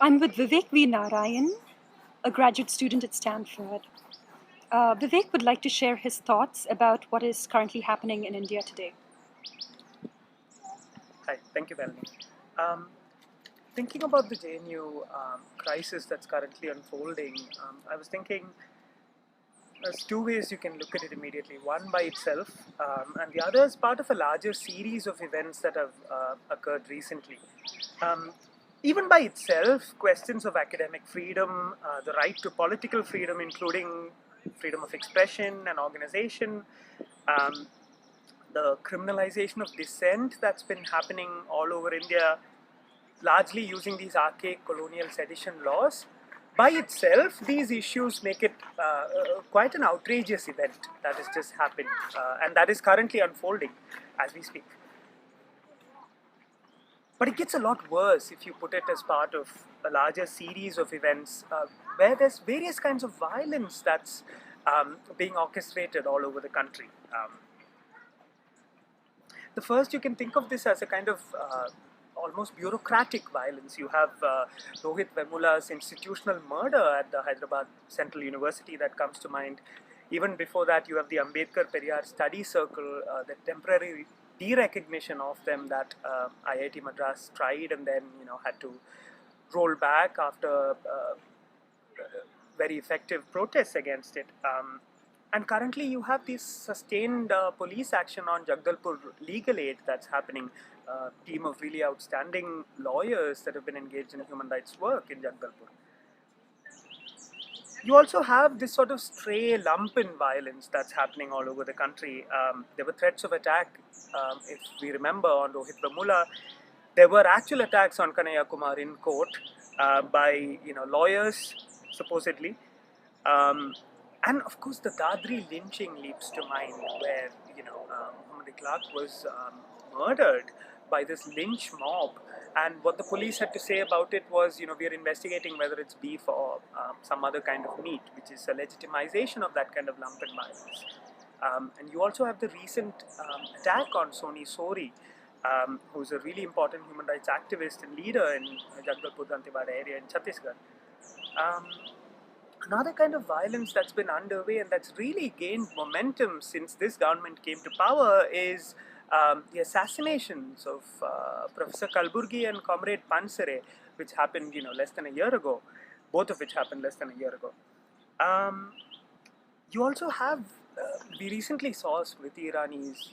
I'm with Vivek V. Narayan, a graduate student at Stanford. Vivek would like to share his thoughts about what is currently happening in India today. Hi, thank you, Melanie. Um, Thinking about the JNU crisis that's currently unfolding, I was thinking there's two ways you can look at it immediately. One by itself, and the other is part of a larger series of events that have occurred recently. Um, Even by itself, questions of academic freedom, the right to political freedom, including freedom of expression and organization, um, the criminalization of dissent that's been happening all over India, largely using these archaic colonial sedition laws. By itself, these issues make it quite an outrageous event that has just happened, and that is currently unfolding as we speak. But it gets a lot worse if you put it as part of a larger series of events where there's various kinds of violence that's being orchestrated all over the country. The first, you can think of this as a kind of almost bureaucratic violence. You have Rohit Vemula's institutional murder at the Hyderabad Central University that comes to mind. Even before that, you have the Ambedkar Periyar Study Circle, the temporary derecognition of them that IIT Madras tried and then had to roll back after very effective protests against it. And currently, you have this sustained police action on Jagdalpur legal aid that's happening. A team of really outstanding lawyers that have been engaged in human rights work in Jagdalpur. You also have this sort of stray lumpen violence that's happening all over the country. There were threats of attack, if we remember, on Rohit Vemula. There were actual attacks on Kanhaiya Kumar in court by lawyers, supposedly. And of course, the Dadri lynching leaps to mind, where Muhammad Clark was murdered by this lynch mob. And what the police had to say about it was, we are investigating whether it's beef or some other kind of meat, which is a legitimization of that kind of lumpen violence. And you also have the recent attack on Soni Sori, who's a really important human rights activist and leader in Jagdalpur Dantewada area in Chhattisgarh. Another kind of violence that's been underway and that's really gained momentum since this government came to power is the assassinations of Professor Kalburgi and Comrade Pansare, which happened, less than a year ago. Both of which happened less than a year ago. You also have, we recently saw Smriti Irani's,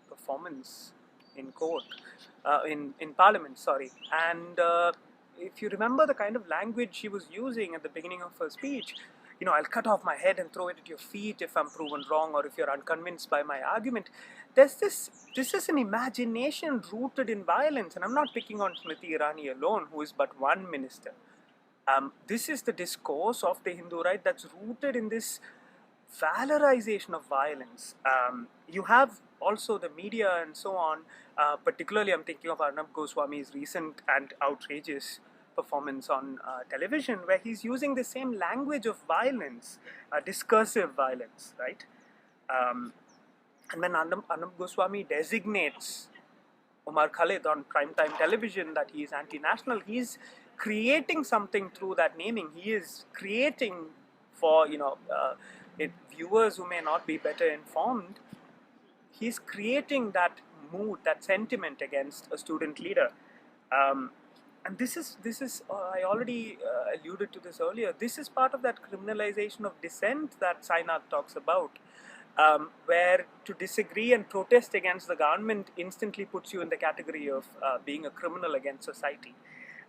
performance in court, in Parliament, sorry, and if you remember the kind of language she was using at the beginning of her speech, I'll cut off my head and throw it at your feet if I'm proven wrong or if you're unconvinced by my argument. This is an imagination rooted in violence, and I'm not picking on Smriti Irani alone, who is but one minister. This is the discourse of the Hindu right that's rooted in this valorization of violence. You have also the media and so on. Particularly, I'm thinking of Arnab Goswami's recent and outrageous performance on television, where he's using the same language of violence, discursive violence, right? And when Arnab Goswami designates Omar Khalid on primetime television that he is anti-national, he's creating something through that naming. He is creating for viewers who may not be better informed. He's creating that mood, that sentiment against a student leader. And this is I already alluded to this earlier. This is part of that criminalization of dissent that Sainath talks about, where to disagree and protest against the government instantly puts you in the category of being a criminal against society.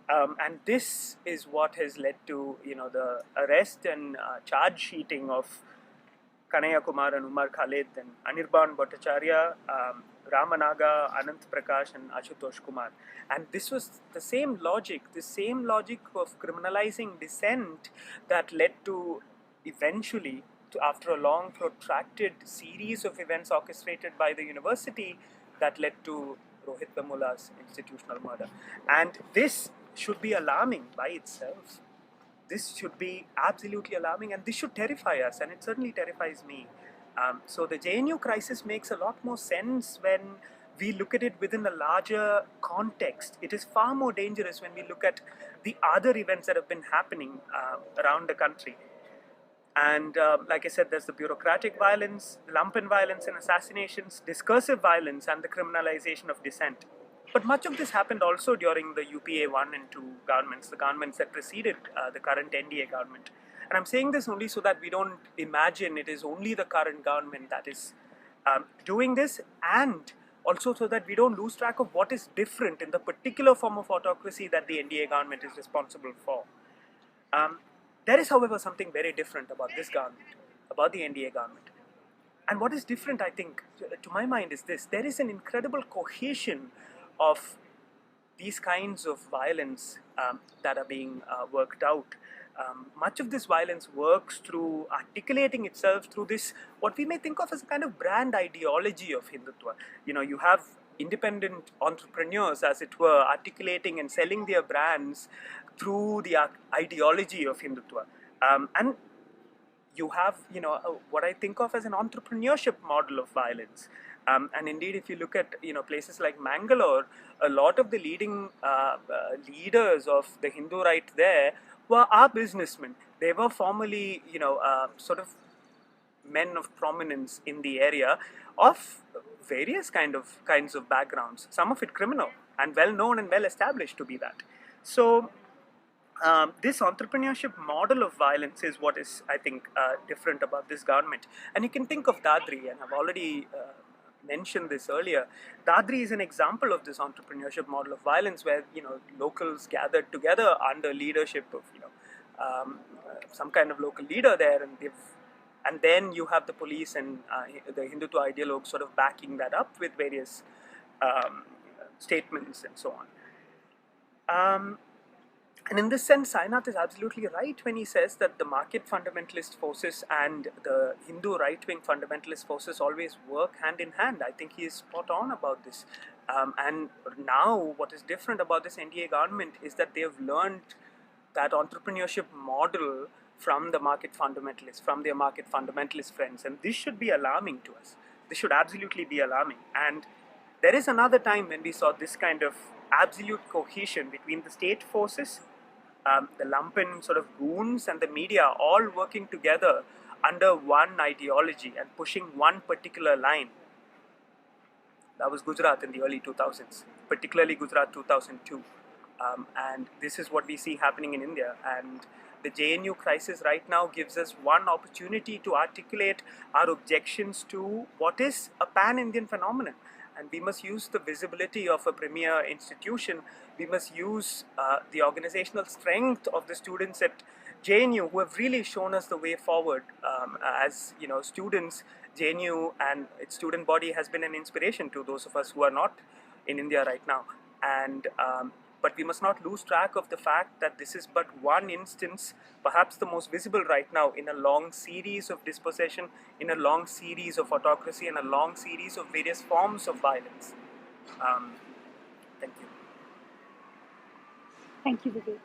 And this is what has led to the arrest and charge sheeting of Kanhaiya Kumar and Umar Khalid and Anirban Bhattacharya, Ramanaga, Anant Prakash, and Ashutosh Kumar. And this was the same logic of criminalizing dissent that led to eventually, after a long protracted series of events orchestrated by the university, that led to Rohit Vemula's institutional murder. And this should be alarming by itself. This should be absolutely alarming, and this should terrify us, and it certainly terrifies me. So the JNU crisis makes a lot more sense when we look at it within a larger context. It is far more dangerous when we look at the other events that have been happening around the country. And like I said, there's the bureaucratic violence, lumpen violence and assassinations, discursive violence, and the criminalization of dissent. But much of this happened also during the UPA 1 and 2 governments, the governments that preceded the current NDA government. And I'm saying this only so that we don't imagine it is only the current government that is doing this, and also so that we don't lose track of what is different in the particular form of autocracy that the NDA government is responsible for. There is, however, something very different about this government, about the NDA government. And what is different, I think, to my mind, is this: there is an incredible cohesion of these kinds of violence that are being worked out. Much of this violence works through articulating itself through this, what we may think of as a kind of brand ideology of Hindutva. You have independent entrepreneurs, as it were, articulating and selling their brands through the ideology of Hindutva. And you have, what I think of as an entrepreneurship model of violence. And indeed, if you look at, places like Mangalore, a lot of the leading leaders of the Hindu right there are businessmen. They were formerly, sort of men of prominence in the area of various kinds of backgrounds, some of it criminal and well known and well established to be that. So this entrepreneurship model of violence is what is, I think, different about this government. And you can think of Dadri, and I've already mentioned this earlier. Dadri is an example of this entrepreneurship model of violence, where locals gathered together under leadership of some kind of local leader there, and then you have the police and the Hindutva ideologues sort of backing that up with various statements and so on. And in this sense, Sainath is absolutely right when he says that the market fundamentalist forces and the Hindu right-wing fundamentalist forces always work hand in hand. I think he is spot on about this. And now what is different about this NDA government is that they have learned that entrepreneurship model from the market fundamentalists, from their market fundamentalist friends. And this should be alarming to us. This should absolutely be alarming. And there is another time when we saw this kind of absolute cohesion between the state forces, the lumpen sort of goons, and the media, all working together under one ideology and pushing one particular line. That was Gujarat in the early 2000s, particularly Gujarat 2002. And this is what we see happening in India. And the JNU crisis right now gives us one opportunity to articulate our objections to what is a pan-Indian phenomenon. And we must use the visibility of a premier institution. We must use the organizational strength of the students at JNU, who have really shown us the way forward. As students, JNU and its student body has been an inspiration to those of us who are not in India right now. And but we must not lose track of the fact that this is but one instance, perhaps the most visible right now, in a long series of dispossession, in a long series of autocracy, and a long series of various forms of violence. Thank you. Thank you, Vivek.